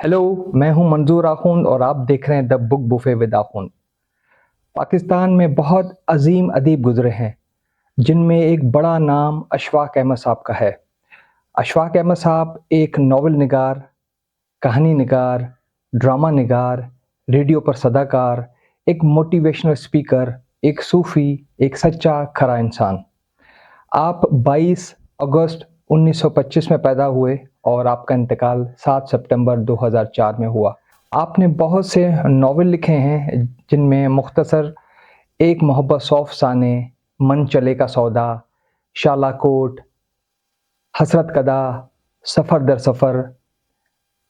Hello, मैं हूं मंजूर आखुंद और आप देख रहे हैं the book buffet with Akhund. Pakistan में बहुत अजीम अदीब गुजरे हैं, जिनमें एक बड़ा नाम अशफाक अहमद साहब का है। अशफाक अहमद साहब एक नावल निगार, कहानी निगार, ड्रामा निगार, रेडियो पर सदाकार, एक मोटिवेशनल स्पीकर, एक सूफ़ी, एक सच्चा खरा इंसान। आप 22 अगस्त 1925 में पैदा हुए और आपका इंतकाल 7 सितंबर 2004 में हुआ। आपने बहुत से नावल लिखे हैं, जिनमें मुख्तसर एक मोहब्बत सौ अफ़साने, मन चले का सौदा, शालाकोट, हसरत कदा, सफ़र दर सफ़र,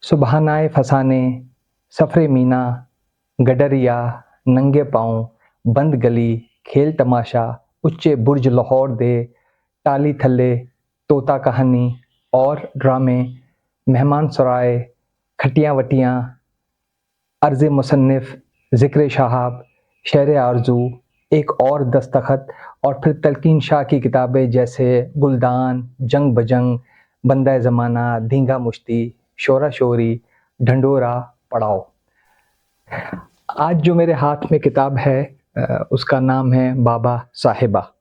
सुबहानाए फसाने, सफ़रे मीना, गडरिया, नंगे पाँव, बंद गली, खेल तमाशा, उच्चे बुर्ज लाहौर दे, टाली थल्ले, तोता कहानी और ड्रामे, मेहमान सराय, खटियाँ वटियाँ, अर्ज़ मुसन्निफ़, ज़िक्र शहाब, शेर आरज़ू, एक और दस्तखत और फिर तलकीन शाह की किताबें जैसे गुलदान, जंग बजंग, बंदा ज़माना, धींगा मुश्ती, शोरा शोरी, ढंडोरा, पड़ाव। आज जो मेरे हाथ में किताब है उसका नाम है बाबा साहिबा।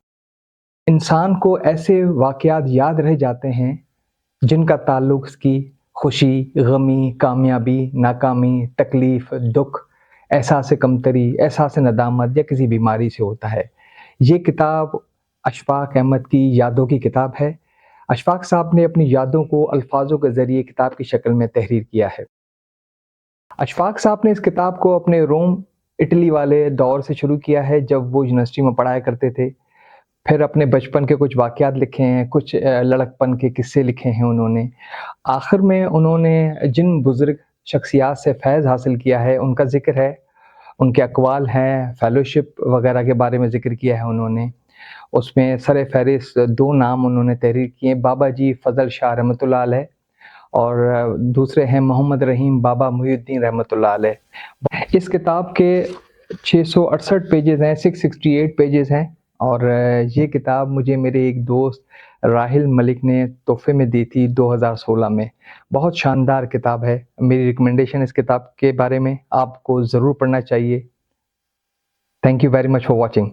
इंसान को ऐसे वाक़यात याद रह जाते हैं जिनका ताल्लुक़ उसकी खुशी, गमी, कामयाबी, नाकामी, तकलीफ़, दुख, एहसास कमतरी, एहसास नदामत या किसी बीमारी से होता है। ये किताब अशफाक अहमद की यादों की किताब है। अशफाक साहब ने अपनी यादों को अल्फाजों के ज़रिए किताब की शक्ल में तहरीर किया है। अशफाक साहब ने इस किताब को अपने रोम, इटली वाले दौर से शुरू किया है, जब वो यूनिवर्सिटी में पढ़ाया करते थे। फिर अपने बचपन के कुछ वाक़यात लिखे हैं, कुछ लड़कपन के किस्से लिखे हैं उन्होंने। आखिर में उन्होंने जिन बुज़ुर्ग शख्सियात से फ़ैज़ हासिल किया है, उनका ज़िक्र है, उनके अक़वाल हैं, फ़ेलोशिप वग़ैरह के बारे में ज़िक्र किया है उन्होंने। उसमें सर-ए-फ़हरिस्त 2 नाम उन्होंने तहरीर किए, बाबा जी फ़ज़ल शाह रहमतुल्लाह अलैह और दूसरे हैं मोहम्मद रहीम बाबा मुहिउद्दीन रहमतुल्लाह अलैह। इस किताब के 668 पेजेज़ हैं, 668 पेजेज़ हैं और ये किताब मुझे मेरे एक दोस्त राहिल मलिक ने तोहफ़े में दी थी 2016 में। बहुत शानदार किताब है। मेरी रिकमेंडेशन इस किताब के बारे में आपको ज़रूर पढ़ना चाहिए। Thank you very much for watching.